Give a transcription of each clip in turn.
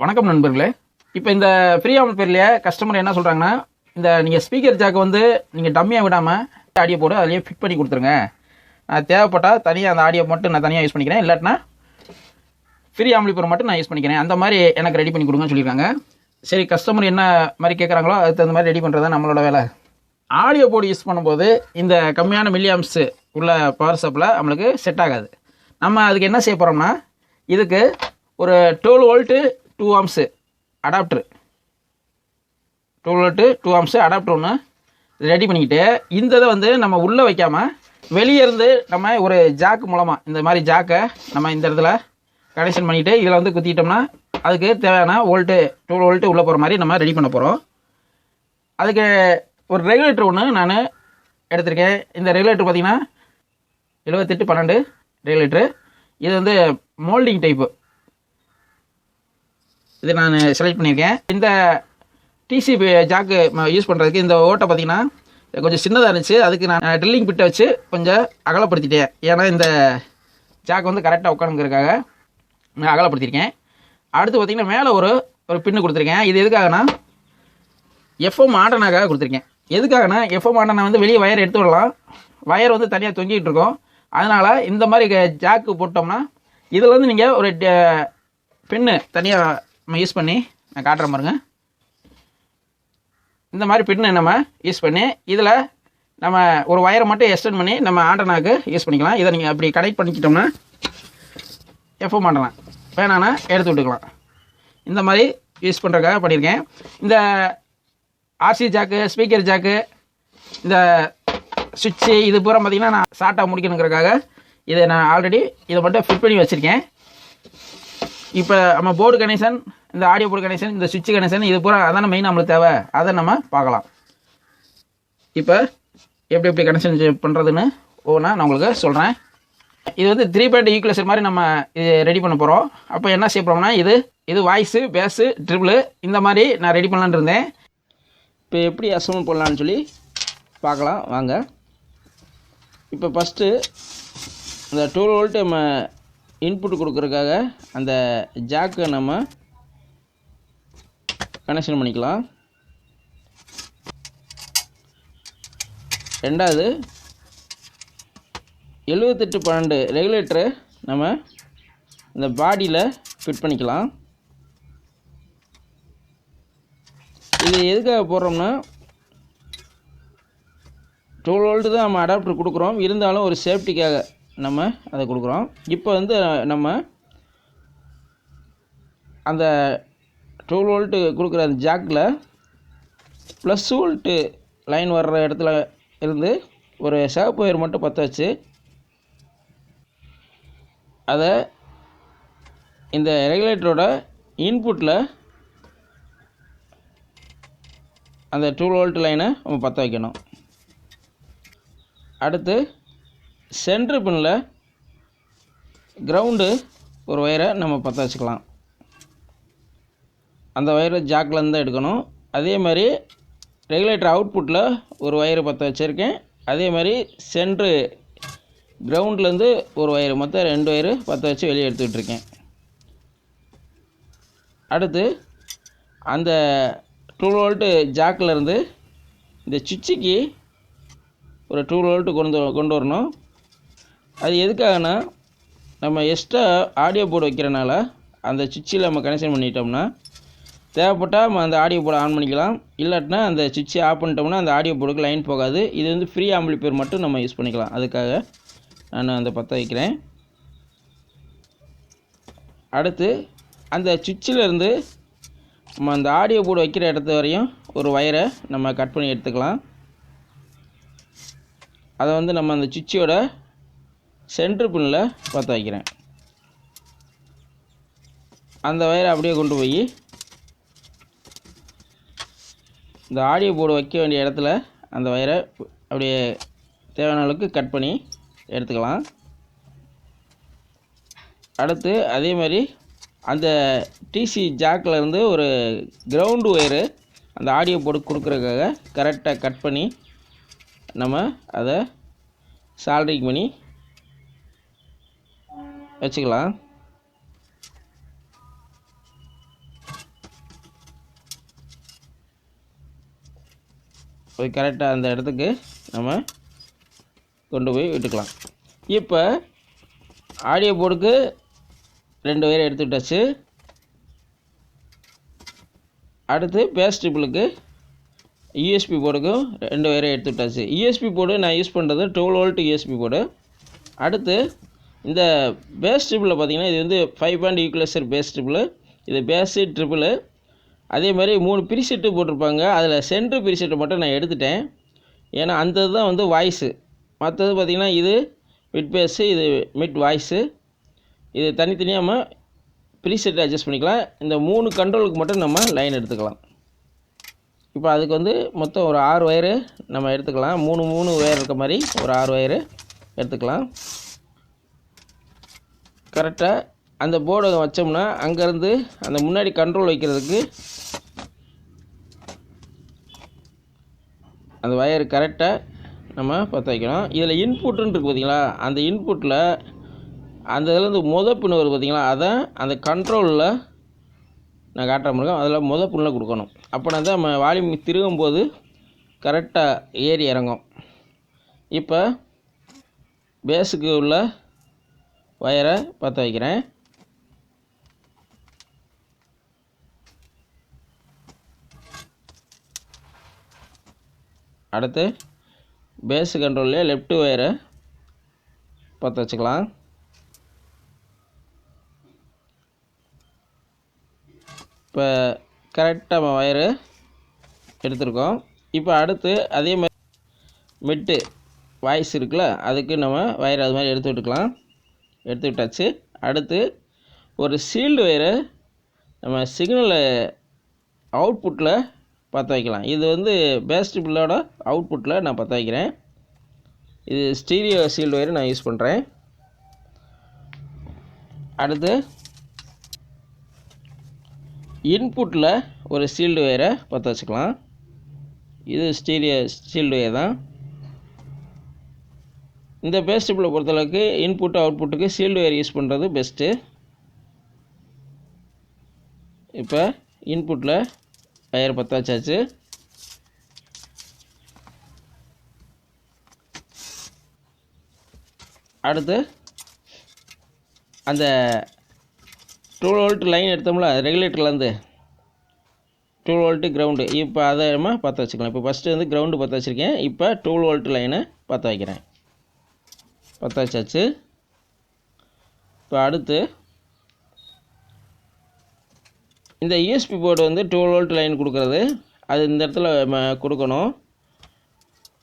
வணக்கம் நண்பர்களே. இப்போ இந்த ஃப்ரீ ஆம்பிளிஃபையர்லயே கஸ்டமர் என்ன சொல்கிறாங்கன்னா, இந்த நீங்கள் ஸ்பீக்கர் ஜாக்கை வந்து நீங்கள் டம்மியாக விடாமல் ஆடியோ போட்டு அதிலேயே ஃபிட் பண்ணி கொடுத்துருங்க. நான் தேவைப்பட்டால் தனியாக அந்த ஆடியோ மட்டும் நான் தனியாக யூஸ் பண்ணிக்கிறேன், இல்லாட்டினா ஃப்ரீ ஆம்பிளிஃபையர் மட்டும் நான் யூஸ் பண்ணிக்கிறேன், அந்த மாதிரி எனக்கு ரெடி பண்ணி கொடுங்கன்னு சொல்லியிருக்காங்க. சரி, கஸ்டமர் என்ன மாதிரி கேட்குறாங்களோ அதுக்கு தகுந்த மாதிரி ரெடி பண்ணுறது தான் நம்மளோட வேலை. ஆடியோ போர்டு யூஸ் பண்ணும்போது இந்த கம்மியான மில்லி ஆம்ப்ஸ் உள்ள பவர் சப்ளை நம்மளுக்கு செட் ஆகாது. நம்ம அதுக்கு என்ன செய்ய போகிறோம்னா, இதுக்கு ஒரு 12 வோல்ட்டு 2 ஆம்ப்ஸு அடாப்டர் 12 வோல்ட்டு 2 ஆம்ப்ஸு அடாப்டர் ஒன்று ரெடி பண்ணிக்கிட்டு, இந்த இதை வந்து நம்ம உள்ளே வைக்காமல் வெளியே இருந்து நம்ம ஒரு ஜாக்கு மூலமாக இந்த மாதிரி ஜாக்கை நம்ம இந்த இடத்துல கனெக்ஷன் பண்ணிவிட்டு இதில் வந்து குத்திட்டோம்னா அதுக்கு தேவையான வோல்ட்டு 12 வோல்ட்டு உள்ளே போகிற மாதிரி நம்ம ரெடி பண்ண போகிறோம். அதுக்கு ஒரு ரெகுலேட்டர் ஒன்று நான் எடுத்திருக்கேன். இந்த ரெகுலேட்டர் பார்த்திங்கன்னா 7812 ரெகுலேட்டரு. இது வந்து மோல்டிங் டைப்பு. இது நான் செலக்ட் பண்ணியிருக்கேன். இந்த டிசிபி ஜாக்கு யூஸ் பண்ணுறதுக்கு இந்த ஓட்டை பார்த்திங்கன்னா கொஞ்சம் சின்னதாக இருந்துச்சு. அதுக்கு நான் ட்ரில்லிங் பிட்டை வச்சு கொஞ்சம் அகலப்படுத்திட்டேன். ஏன்னா இந்த ஜாக் வந்து கரெக்டாக உட்காந்துங்கிறதுக்காக நான் அகலப்படுத்தியிருக்கேன். அடுத்து பார்த்திங்கன்னா மேலே ஒரு பின்னு கொடுத்துருக்கேன். இது எதுக்காகனா எஃப்எம் ஆண்டனாக்காக கொடுத்துருக்கேன். எதுக்காகனா எஃப்எம் ஆண்டனா வந்து வெளியே வயர் எடுத்து விடலாம், வயர் வந்து தனியாக தொங்கிட்டு இருக்கோம். அதனால் இந்த மாதிரி ஜாக்கு போட்டோம்னா இதில் வந்து நீங்கள் ஒரு பின்னு தனியாக நம்ம யூஸ் பண்ணி நான் காட்டுற பாருங்க. இந்த மாதிரி பின்னு நம்ம யூஸ் பண்ணி இதில் நம்ம ஒரு வயரை மட்டும் எக்ஸ்டெண்ட் பண்ணி நம்ம ஆண்டனாக்கு யூஸ் பண்ணிக்கலாம். இதை நீங்கள் அப்படி கனெக்ட் பண்ணிக்கிட்டோம்னா எஃப்எம் ஆண்டனா வேணான்னா எடுத்து விட்டுக்கலாம். இந்த மாதிரி யூஸ் பண்ணுறதுக்காக பண்ணியிருக்கேன். இந்த ஆர்சி ஜாக்கு, ஸ்பீக்கர் ஜாக்கு, இந்த சுவிட்சு இது பூரா பார்த்திங்கன்னா நான் ஷார்ட்டாக முடிக்கணுங்கிறதுக்காக இதை நான் ஆல்ரெடி இதை மட்டும் ஃபிட் பண்ணி வச்சுருக்கேன். இப்போ நம்ம போர்டு கனெக்ஷன், இந்த ஆடியோ போர்டு கனெக்ஷன், இந்த சுவிட்ச் கனெக்ஷன், இது பூரா அதான மெயின் நம்மளுக்கு தேவை. அதை நம்ம பார்க்கலாம். இப்போ எப்படி கனெக்ஷன் பண்ணுறதுன்னு நான் உங்களுக்கு சொல்கிறேன். இது வந்து 3 பாயிண்ட் ஈக்குவலைசர் மாதிரி நம்ம இது ரெடி பண்ண போகிறோம். அப்போ என்ன செய்ய போகிறோம்னா, இது வாய்ஸு, பேஸு, ட்ரிபிள் இந்த மாதிரி நான் ரெடி பண்ணலான்னு இருந்தேன். இப்போ எப்படி அசம்பிள் பண்ணலான்னு சொல்லி பார்க்கலாம் வாங்க. இப்போ ஃபஸ்ட்டு இந்த 12 வோல்ட்டு நம்ம இன்புட் கொடுக்குறதுக்காக அந்த ஜாக்கை நம்ம கனெக்ஷன் பண்ணிக்கலாம். ரெண்டாவது 7812 ரெகுலேட்டரை நம்ம இந்த பாடியில் ஃபிட் பண்ணிக்கலாம். இது எதுக்காக போடுறோம்னா, 12 வோல்ட்டு தான் நம்ம அடாப்டர் கொடுக்குறோம், இருந்தாலும் ஒரு சேஃப்டிக்காக நம்ம அதை கொடுக்குறோம். இப்போ வந்து நம்ம அந்த 12 வோல்ட்டு கொடுக்குற அந்த ஜாக்கில் ப்ளஸ் வோல்ட்டு லைன் வர்ற இடத்துல இருந்து ஒரு சிவப்பு ஒயர் மட்டும் பற்ற வச்சு அதை இந்த ரெகுலேட்டரோட இன்புட்டில் அந்த 12 வோல்ட் லைனை நம்ம பற்ற வைக்கணும். அடுத்து சென்ட்ரு பின்னில் கிரவுண்டு ஒரு ஒயரை நம்ம பற்ற வச்சுக்கலாம். அந்த ஒயரை ஜாக்கிலேருந்து தான் எடுக்கணும். அதே மாதிரி ரெகுலேட்டர் அவுட்புட்டில் ஒரு ஒயரை பற்ற வச்சுருக்கேன். அதே மாதிரி சென்ட்ரு கிரவுண்ட்லேருந்து ஒரு ஒயரு, மொத்தம் 2 ஒயரு பற்ற வச்சு வெளியே எடுத்துக்கிட்டு இருக்கேன். அடுத்து அந்த 12 வோல்ட்டு ஜாக்கிலேருந்து இந்த சுவிட்சுக்கு ஒரு 12 வோல்ட்டு கொண்டு வரணும். அது எதுக்காகனா, நம்ம எக்ஸ்ட்ரா ஆடியோ போர்டு வைக்கிறனால அந்த சுவிட்சில் நம்ம கனெக்ஷன் பண்ணிட்டோம்னா தேவைப்பட்டால் நம்ம அந்த ஆடியோ போர்டை ஆன் பண்ணிக்கலாம். இல்லாட்டினா அந்த சுவிட்சை ஆஃப் பண்ணிட்டோம்னா அந்த ஆடியோ போர்டுக்கு லைன் போகாது. இது வந்து ஃப்ரீ ஆம்பிளிஃபையர் மட்டும் நம்ம யூஸ் பண்ணிக்கலாம். அதுக்காக நான் அந்த பற்ற வைக்கிறேன். அடுத்து அந்த சுவிட்சிலேருந்து நம்ம அந்த ஆடியோ போர்டு வைக்கிற இடத்து வரையும் ஒரு ஒயரை நம்ம கட் பண்ணி எடுத்துக்கலாம். அதை வந்து நம்ம அந்த சுவிட்சோட சென்ட்ரு பின்னில் பற்ற வைக்கிறேன். அந்த ஒயரை அப்படியே கொண்டு போய் இந்த ஆடியோ போர்டு வைக்க வேண்டிய இடத்துல அந்த ஒயரை அப்படியே தேவையான அளவுக்கு கட் பண்ணி எடுத்துக்கலாம். அடுத்து அதே மாதிரி அந்த டிசி ஜாக்கில் இருந்து ஒரு கிரவுண்டு ஒயரு அந்த ஆடியோ போர்டு கொடுக்குறதுக்காக கரெக்டாக கட் பண்ணி நம்ம அதை சால்ட்ரிங் பண்ணி வச்சுக்கலாம். போய் கரெக்டாக அந்த இடத்துக்கு நம்ம கொண்டு போய் விட்டுக்கலாம். இப்போ ஆடியோ போர்டுக்கு 2 ஒயர் எடுத்துக்கிட்டாச்சு. அடுத்து பேஸ் ட்ரிபிளுக்கு யூஎஸ்பி போர்டுக்கும் 2 ஒயரை எடுத்துக்கிட்டாச்சு. யூஎஸ்பி போர்டு நான் யூஸ் பண்ணுறது 12 வோல்ட் யூஎஸ்பி போர்டு. அடுத்து இந்த பேஸ் ட்ரிபிளில் பார்த்திங்கன்னா இது வந்து 5 பேண்ட் ஈக்குவலைசர் பேஸ் ட்ரிபிள். இது பேஸு ட்ரிபிள். அதே மாதிரி 3 ப்ரீசெட்டு போட்டிருப்பாங்க. அதில் சென்ட்ரு ப்ரீசெட்டை மட்டும் நான் எடுத்துட்டேன். ஏன்னா அந்த தான் வந்து வாய்ஸு. மற்றது பார்த்திங்கன்னா இது மிட் பேஸு, இது மிட் வாய்ஸு. இது தனித்தனியாக நம்ம ப்ரீசெட் அட்ஜஸ்ட் பண்ணிக்கலாம். இந்த 3 கண்ட்ரோலுக்கு மட்டும் நம்ம லைன் எடுத்துக்கலாம். இப்போ அதுக்கு வந்து மொத்தம் ஒரு 6 ஒயரு நம்ம எடுத்துக்கலாம். 3 ஒயர் இருக்க மாதிரி ஒரு 6 ஒயரு எடுத்துக்கலாம். கரெக்டாக அந்த போர்டை வச்சோம்னா அங்கேருந்து அந்த முன்னாடி கண்ட்ரோல் வைக்கிறதுக்கு அந்த ஒயர் கரெக்டாக நம்ம பற்ற வைக்கணும். இதில் இன்புட்டுன்னு இருக்குது பார்த்திங்களா, அந்த இன்புட்டில் அந்த இதுலேருந்து பின்னு வருது பார்த்திங்களா, அதை அந்த கண்ட்ரோலில் நான் காட்டுற முடியும். அதில் பின்னில் கொடுக்கணும். அப்படின்னா தான் நம்ம வால்யூம் திருகும்போது கரெக்டாக ஏறி இறங்கும். இப்போ பேஸுக்கு உள்ள ஒயரை பற்ற வைக்கிறேன். அடுத்து பேஸ் கண்ட்ரோல்லே லெஃப்ட் ஒயரை பற்ற வச்சுக்கலாம். இப்போ கரெக்டாக நம்ம ஒயரு எடுத்துருக்கோம். இப்போ அடுத்து அதே மாதிரி மிட்டு வாய்ஸ் இருக்குல்ல, அதுக்கு நம்ம ஒயர் அது மாதிரி எடுத்து விட்டுக்கலாம். எடுத்து விட்டாச்சு. அடுத்து ஒரு சீல்டு ஒயரை நம்ம சிக்னலை அவுட்புட்டில் பற்ற வைக்கலாம். இது வந்து பேஸ் ட்ரிபிளோட அவுட்புட்டில் நான் பற்ற வைக்கிறேன். இது ஸ்டீரியோ சீல்டு ஒயர் நான் யூஸ் பண்ணுறேன். அடுத்து இன்புட்டில் ஒரு சீல்டு ஒயரை பற்ற வச்சுக்கலாம். இது ஸ்டீரியோ சீல்டு ஒயர் தான். இந்த பேஸ் ட்ரிபிளை பொறுத்தளவுக்கு இன்புட் அவுட்புட்டுக்கு சீல்டு ஒயர் யூஸ் பண்ணுறது பெஸ்ட்டு. இப்போ இன்புட்டில் ஒயர் பற்ற வச்சாச்சு. அடுத்து அந்த 12 வோல்ட் லைன் எடுத்தோம்ல ரெகுலேட்டர்லேருந்து 12 வோல்ட்டு கிரவுண்டு, இப்போ அதை நம்ம பற்ற வச்சுக்கலாம். இப்போ ஃபஸ்ட்டு வந்து கிரவுண்டு பற்ற வச்சுருக்கேன். இப்போ 12 வோல்ட் லைனை பற்ற வைக்கிறேன். பற்ற வச்சாச்சு. இப்போ அடுத்து இந்த யூஎஸ்பி போர்டு வந்து 12 வோல்ட் லைன் கொடுக்குறது, அது இந்த இடத்துல நம்ம கொடுக்கணும்.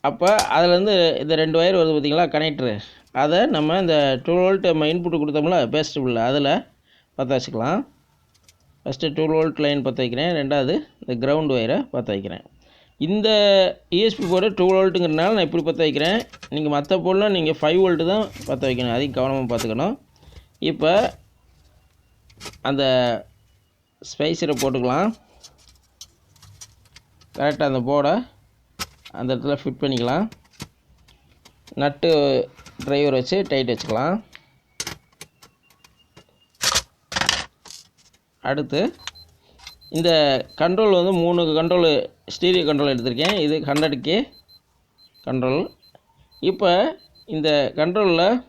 அப்போ அதிலேருந்து இந்த 2 ஒயர் வருது பார்த்திங்களா கனெக்டரு, அதை நம்ம இந்த 12 வோல்ட் நம்ம இன்புட்டு கொடுத்தோம்ல பேஸ் ட்ரிபிளில் அதில் பற்ற வச்சுக்கலாம். ஃபஸ்ட்டு 12 வோல்ட் லைன் பற்ற வைக்கிறேன். ரெண்டாவது இந்த கிரவுண்ட் ஒயரை பற்ற வைக்கிறேன். இந்த யூஎஸ்பி போர்டு 12 வோல்ட்டுங்கிறனால நான் இப்படி பற்ற வைக்கிறேன். நீங்கள் மற்ற போர்டில் நீங்கள் 5 வோல்ட்டு தான் பற்ற வைக்கணும். அதையும் கவனமாக பார்த்துக்கணும். இப்போ அந்த ஸ்பைஸரை போட்டுக்கலாம். கரெக்டாக அந்த போர்டை அந்த இடத்துல ஃபிட் பண்ணிக்கலாம். நட்டு டிரைவர் வச்சு டைட் வச்சுக்கலாம். அடுத்து இந்த கண்ட்ரோல் வந்து 3 கண்ட்ரோலு ஸ்டீரியோ கண்ட்ரோல் எடுத்திருக்கேன். இது 100K கண்ட்ரோல். இப்போ இந்த கண்ட்ரோலில்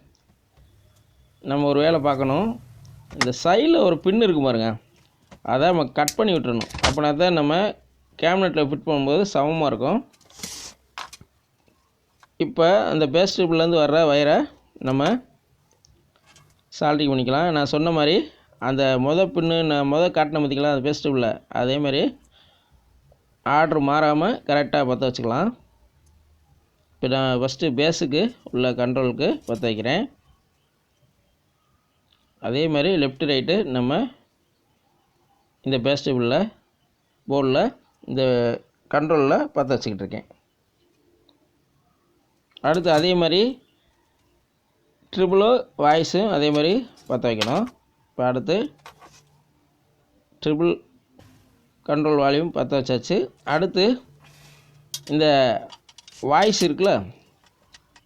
நம்ம ஒரு வேலை பார்க்கணும். இந்த சைடில் ஒரு பின் இருக்கும் பாருங்க, அதை நம்ம கட் பண்ணி விட்டுறணும். அப்படின்னா தான் நம்ம கேபினெட்டில் ஃபிட் பண்ணும்போது சமமாக இருக்கும். இப்போ அந்த பேஸ் ட்ரிபிள்லேருந்து வர்ற ஒயரை நம்ம சால்ட்ரிங் பண்ணிக்கலாம். நான் சொன்ன மாதிரி அந்த பின்னு நான் காட்டின பார்த்திங்களா அந்த பேஸ் ட்ரிபிளில், அதேமாதிரி ஆர்டர் மாறாமல் கரெக்டாக பற்ற வச்சுக்கலாம். இப்போ நான் ஃபஸ்ட்டு பேஸுக்கு உள்ள கண்ட்ரோலுக்கு பற்ற வைக்கிறேன். அதே மாதிரி லெஃப்ட் ரைட்டு நம்ம இந்த பேஸ் ட்ரிபிளில் போர்டில் இந்த கண்ட்ரோலில் பற்ற வச்சுக்கிட்டு இருக்கேன். அடுத்து அதே மாதிரி ட்ரிபிளோ வாய்ஸும் அதே மாதிரி பற்ற வைக்கணும். இப்போ அடுத்து ட்ரிபிள் கண்ட்ரோல் வால்யூம் பற்ற வச்சாச்சு. அடுத்து இந்த வாய்ஸ் இருக்குல்ல,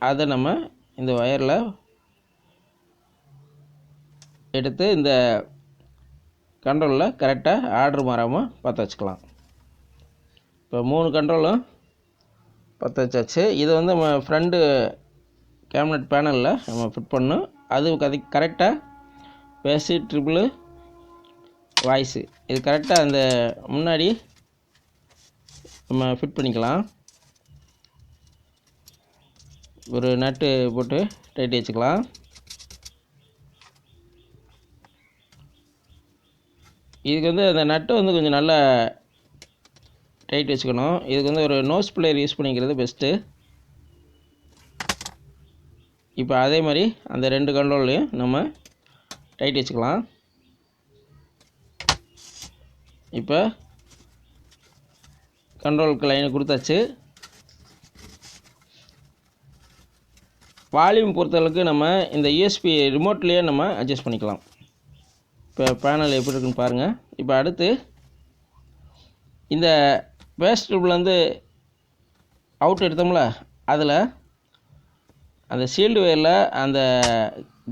அதை நம்ம இந்த ஒயரில் எடுத்து இந்த கண்ட்ரோலில் கரெக்டாக ஆர்டர் மாறாமல் பற்ற வச்சுக்கலாம். இப்போ 3 கண்ட்ரோலும் பற்ற வச்சாச்சு. இது வந்து நம்ம ஃப்ரண்ட்டு கேபினட் பேனலில் நம்ம ஃபிட் பண்ணணும். அது கரெக்டாக பேஸு ட்ரிபிள் வாய்ஸு இது கரெக்டாக அந்த முன்னாடி நம்ம ஃபிட் பண்ணிக்கலாம். ஒரு நட்டு போட்டு டைட் வச்சுக்கலாம். இதுக்கு வந்து அந்த நட்டு வந்து கொஞ்சம் நல்லா டைட் வச்சுக்கணும். இதுக்கு வந்து ஒரு நோஸ் பிளேயர் யூஸ் பண்ணிக்கிறது பெஸ்ட்டு. இப்போ அதே மாதிரி அந்த 2 கண்ட்ரோல்லையும் நம்ம டைட் வச்சுக்கலாம். இப்போ கண்ட்ரோலுக்கு லைனை கொடுத்தாச்சு. வால்யூம் பொறுத்தளவுக்கு நம்ம இந்த யூஎஸ்பி ரிமோட்லேயே நம்ம அட்ஜஸ்ட் பண்ணிக்கலாம். இப்போ பேனல் எப்படி இருக்குன்னு பாருங்கள். இப்போ அடுத்து இந்த பேஸ் ட்யூப்லேருந்து அவுட் எடுத்தோம்ல, அதில் அந்த ஷீல்டு ஒயரில் அந்த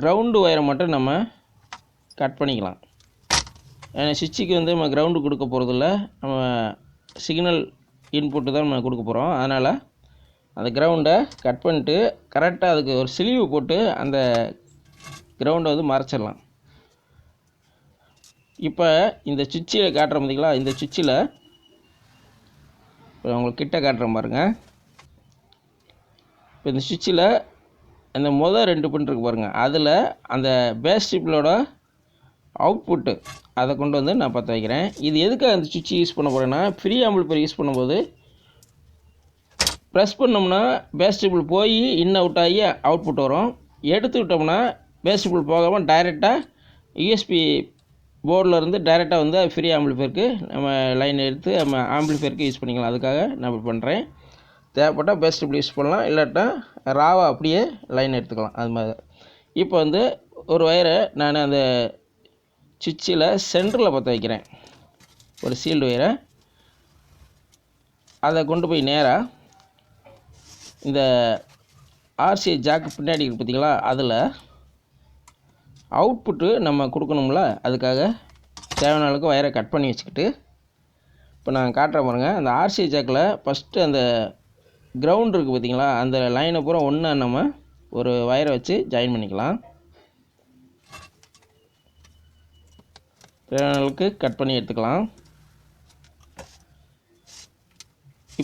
கிரவுண்டு ஒயரை மட்டும் நம்ம கட் பண்ணிக்கலாம். ஏன்னா சுவிட்சுக்கு வந்து நம்ம கிரவுண்டு கொடுக்க போகிறதில்ல, நம்ம சிக்னல் இன்புட்டு தான் நம்ம கொடுக்க போகிறோம். அதனால் அந்த கிரவுண்டை கட் பண்ணிட்டு கரெக்டாக அதுக்கு ஒரு ஸ்லீவ் போட்டு அந்த கிரவுண்டை வந்து மறைச்சிடலாம். இப்போ இந்த சுவிட்சில் காட்டுற பார்த்தீங்களா, இந்த சுவிட்சில் இப்போ உங்களுக்கு கிட்ட காட்டுற பாருங்க. இப்போ இந்த சுவிட்சில் அந்த மொதல் 2 பின் இருக்கு பாருங்கள், அதில் அந்த பேஸ் ட்ரிபிளோட அவுட்புட்டு அதை கொண்டு வந்து நான் பற்ற வைக்கிறேன். இது எதுக்காக அந்த சுவிட்ச் யூஸ் பண்ண போகிறேன்னா, ஃப்ரீ ஆம்பிளிஃபையர் யூஸ் பண்ணும்போது ப்ரெஸ் பண்ணோம்னா பேஸ் ட்ரிபிள் போய் இன் அவுட் ஆகி அவுட்புட் வரும். எடுத்து விட்டோம்னா பேஸ் ட்ரிபிள் போகாமல் டைரெக்டாக யூஎஸ்பி போர்டில் இருந்து டைரெக்டாக வந்து ஃப்ரீ ஆம்பிளிஃபையருக்கு நம்ம லைன் எடுத்து நம்ம ஆம்பிளிஃபையருக்கு யூஸ் பண்ணிக்கலாம். அதுக்காக நான் இப்படி பண்ணுறேன். தேவைப்பட்டால் பேஸ் ட்ரிபிள் யூஸ் பண்ணலாம், இல்லாட்டா ராவாக அப்படியே லைன் எடுத்துக்கலாம். அது மாதிரி இப்போ வந்து ஒரு ஒயரை நான் அந்த சுவிட்சில் சென்டரில் பற்ற வைக்கிறேன். ஒரு சீல்டு ஒயரை அதை கொண்டு போய் நேராக இந்த ஆர்சி ஜாக்கு பின்னாடி இருக்குது பார்த்தீங்களா, அதில் அவுட்புட்டு நம்ம கொடுக்கணும்ல, அதுக்காக தேவையான அளவுக்கு ஒயரை கட் பண்ணி வச்சுக்கிட்டு இப்போ நான் காட்டுற பாருங்க. அந்த ஆர்சி ஜாக்கில் ஃபஸ்ட்டு அந்த கிரவுண்ட் இருக்குது பார்த்தீங்களா, அந்த லைனை பூரா ஒன்றா நம்ம ஒரு ஒயரை வச்சு ஜாயின் பண்ணிக்கலாம். தேவையான அளவுக்கு கட் பண்ணி எடுத்துக்கலாம்.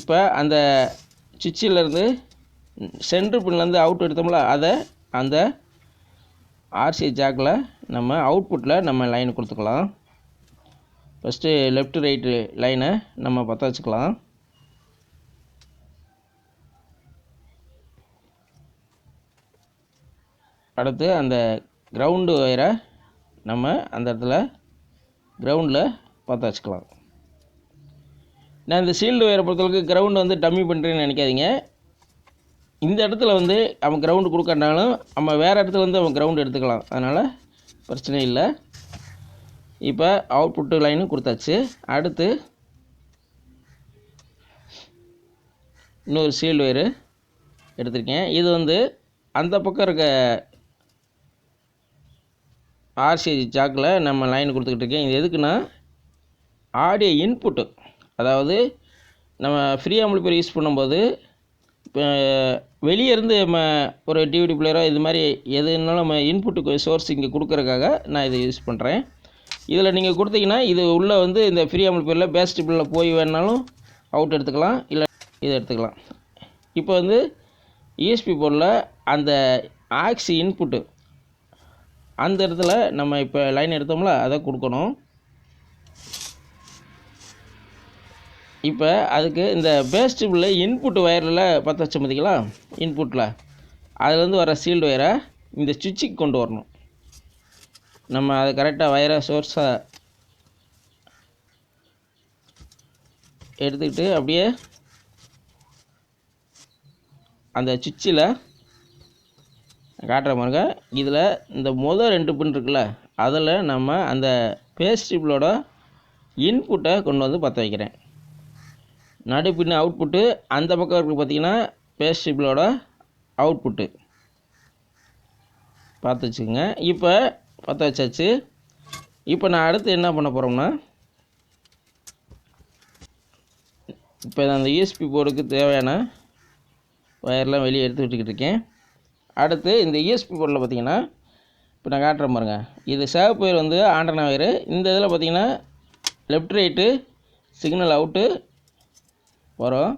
இப்போ அந்த சுவிட்சிலேருந்து சென்ட்ரு பின்லேருந்து அவுட் எடுத்தோம்ல, அதை அந்த ஆர்சி ஜாக்கில் நம்ம அவுட்புட்டில் நம்ம லைன் கொடுத்துக்கலாம். ஃபஸ்ட்டு லெஃப்ட் ரைட்டு லைனை நம்ம பற்ற வச்சுக்கலாம். அடுத்து அந்த கிரவுண்டு ஒயரை நம்ம அந்த இடத்துல கிரவுண்டில் பற்ற வச்சுக்கலாம். நான் இந்த ஷீல்டு ஒயரை பொறுத்தளவுக்கு கிரவுண்டு வந்து டம்மி பண்ணுறேன்னு நினைக்காதீங்க. இந்த இடத்துல வந்து நம்ம கிரவுண்டு கொடுக்கறனாலும் நம்ம வேறு இடத்துல வந்து நம்ம கிரவுண்டு எடுத்துக்கலாம், அதனால் பிரச்சனை இல்லை. இப்போ அவுட்புட்டு லைனும் கொடுத்தாச்சு. அடுத்து இன்னொரு ஷீல்டு ஒயரு எடுத்திருக்கேன். இது வந்து அந்த பக்கம் இருக்க ஆர்சி ஜாக்கில் நம்ம லைன் கொடுத்துக்கிட்டு இருக்கேன். இது எதுக்குன்னா ஆடியோ இன்புட்டு, அதாவது நம்ம ஃப்ரீ ஆம்பிளிஃபையர் யூஸ் பண்ணும்போது இப்போ வெளியே இருந்து நம்ம ஒரு டிவிடி பிளேயரோ இது மாதிரி எதுனாலும் நம்ம இன்புட்டுக்கு சோர்ஸ் இங்கே கொடுக்குறதுக்காக நான் இதை யூஸ் பண்ணுறேன். இதில் நீங்கள் கொடுத்தீங்கன்னா இது உள்ளே வந்து இந்த ஃப்ரீ ஆம்பிளிஃபையரில் பேஸ் ட்ரிபிளில் போய் வேணாலும் அவுட் எடுத்துக்கலாம், இல்லை இதை எடுத்துக்கலாம். இப்போ வந்து யூஎஸ்பி போர்டில் அந்த ஆக்சி இன்புட்டு அந்த இடத்துல நம்ம இப்போ லைன் எடுத்தோம்ல, அதை கொடுக்கணும். இப்போ அதுக்கு இந்த பேஸ் ட்ரிபிளில் இன்புட் ஒயரில் பற்ற வச்ச பார்த்தீங்களா, இன்புட்டில் அதுலேருந்து வர ஷீல்டு ஒயரை இந்த சுவிட்சுக்கு கொண்டு வரணும். நம்ம அதை கரெக்டாக ஒயரை சோர்ஸாக எடுத்துக்கிட்டு அப்படியே அந்த சுவிட்சில் காட்டுற பாருங்க. இதில் இந்த மொதல் 2 பின் இருக்குல்ல, அதில் நம்ம அந்த பேஸ் ட்ரிபிளோட இன்புட்டை கொண்டு வந்து பற்ற வைக்கிறேன். நடு பின் அவுட்புட்டு அந்த பக்கம் இருக்குது பார்த்தீங்கன்னா பேஸ் ட்ரிபிளோட அவுட்புட்டு பார்த்து வச்சுக்கோங்க. இப்போ பற்ற வச்சாச்சு. இப்போ நான் அடுத்து என்ன பண்ண போகிறோம்னா, இப்போ அந்த யூஎஸ்பி போர்டுக்கு தேவையான ஒயர்லாம் வெளியே எடுத்து விட்டுக்கிட்டு இருக்கேன். அடுத்து இந்த யூஎஸ்பி போர்டில் பார்த்தீங்கன்னா இப்போ நான் காட்டுறேன் பாருங்க. இது சேவ் ஒயர் வந்து ஆண்டனா ஒயரு. இந்த இதில் பார்த்தீங்கன்னா லெஃப்ட் ரைட்டு சிக்னல் அவுட்டு வரும்.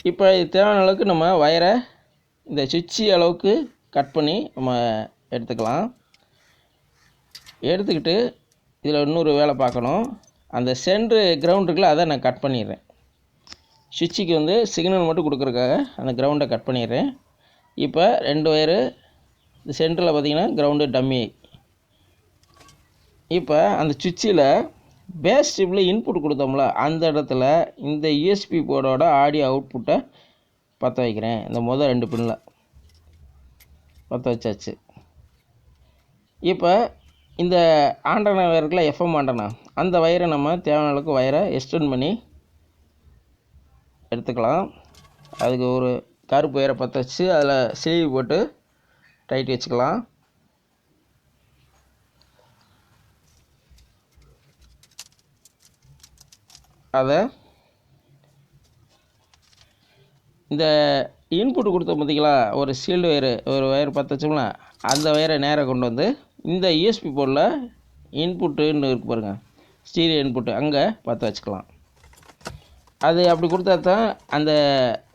இப்போ இது தேவையான அளவுக்கு நம்ம ஒயரை இந்த சுவிட்சு அளவுக்கு கட் பண்ணி நம்ம எடுத்துக்கலாம். எடுத்துக்கிட்டு இதில் இன்னொரு வேலை பார்க்கணும். அந்த சென்ட்ரு கிரவுண்ட் இருக்குல்ல, அதை நான் கட் பண்ணிடுறேன். சுவிட்சுக்கு வந்து சிக்னல் மட்டும் கொடுக்குறதுக்காக அந்த கிரவுண்டை கட் பண்ணிடுறேன். இப்போ 2 ஒயரு இந்த சென்டரில் பார்த்திங்கன்னா கிரவுண்டு டம்மி. இப்போ அந்த சுவிட்சில் பேஸ் டியூப்பில் இன்புட் கொடுத்தோம்ல, அந்த இடத்துல இந்த யூஎஸ்பி போர்டோட ஆடியோ அவுட்புட்டை பற்ற வைக்கிறேன். இந்த முதல் 2 பின்னில் பற்ற வச்சாச்சு. இப்போ இந்த ஆண்டனா வயர் இருக்குல்ல, எஃப்எம் ஆண்டனா, அந்த வயரை நம்ம தேவையான அளவுக்கு வயரை எக்ஸ்டெண்ட் பண்ணி எடுத்துக்கலாம். அதுக்கு ஒரு கருப்பு வயரை பற்ற வச்சு அதில் ஸ்லீவ் போட்டு டைட் வச்சுக்கலாம். அதை இந்த இன்புட் கொடுத்தோம் பார்த்தீங்களா, ஒரு ஷீல்டு வயரு, ஒரு வயர் பற்ற வச்சோம்னா அந்த வயரை நேராக கொண்டு வந்து இந்த யூஎஸ்பி போர்டில் இன்புட்டுன்னு இருக்கு பாருங்கள், ஸ்டீரியோ இன்புட்டு, அங்கே பற்ற வச்சுக்கலாம். அது அப்படி கொடுத்தா தான் அந்த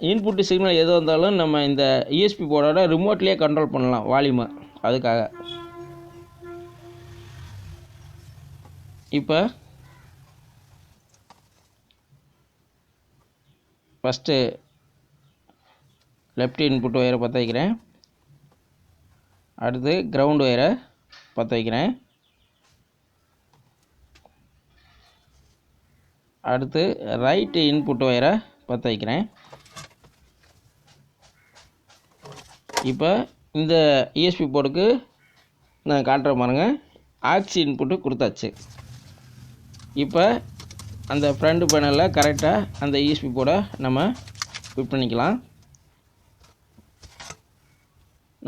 இன்புட்டு சிக்னல் எது வந்தாலும் நம்ம இந்த யூஎஸ்பி போர்டோட ரிமோட்லேயே கண்ட்ரோல் பண்ணலாம் வால்யூமை. அதுக்காக இப்போ ஃபஸ்ட்டு லெஃப்ட் இன்புட் ஒயரை பற்ற வைக்கிறேன். அடுத்து கிரவுண்ட் ஒயரை பற்ற வைக்கிறேன். அடுத்து ரைட்டு இன்புட் ஒயரை பற்ற வைக்கிறேன். இப்போ இந்த யூஎஸ்பி போர்டுக்கு நான் காட்டுற பாருங்க, ஆக்சி இன்புட்டு கொடுத்தாச்சு. இப்போ அந்த ஃப்ரண்ட் பேனலில் கரெக்டாக அந்த யூஎஸ்பி போர்டை நம்ம ஃபிட் பண்ணிக்கலாம்.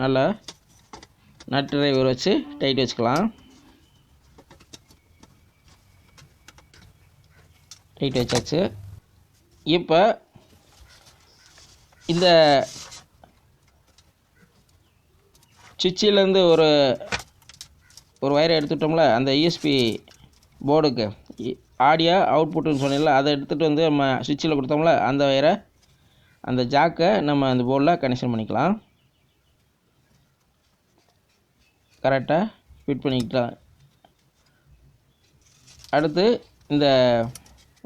நல்லா நட் டிரைவர் வச்சு டைட் வச்சுக்கலாம். டைட் வச்சாச்சு. இப்போ இந்த சுவிட்சிலேருந்து ஒரு வயரை எடுத்துட்டோம்ல, அந்த யூஎஸ்பி போர்டுக்கு ஆடியோ அவுட்புட்டுன்னு சொன்னீங்களா, அதை எடுத்துகிட்டு வந்து நம்ம சுவிட்சில் கொடுத்தோம்ல, அந்த வயரை அந்த ஜாக்கை நம்ம அந்த போர்டில் கனெக்ஷன் பண்ணிக்கலாம். கரெக்டாக ஃபிட் பண்ணிக்கலாம். அடுத்து இந்த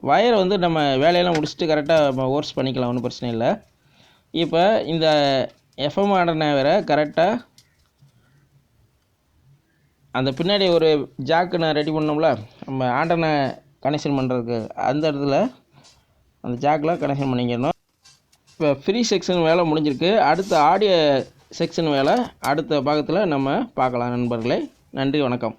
வயரை வந்து நம்ம வேலையெல்லாம் முடிச்சுட்டு கரெக்டாக நம்ம ஓர்ஸ் பண்ணிக்கலாம், ஒன்றும் பிரச்சனை இல்லை. இப்போ இந்த எஃப்எம் ஆண்டனா வேறு கரெக்டாக அந்த பின்னாடி ஒரு ஜாக்கு நான் ரெடி பண்ணோம்ல, நம்ம ஆண்டனை கனெக்ஷன் பண்ணுறதுக்கு, அந்த இடத்துல அந்த ஜாக்கில் கனெக்ஷன் பண்ணிக்கணும். இப்போ ஃப்ரீ செக்ஷன் வேலை முடிஞ்சிருக்கு. அடுத்த ஆடியோ செக்ஷன் வேலை அடுத்த பாகத்தில் நம்ம பார்க்கலாம் நண்பர்களே. நன்றி, வணக்கம்.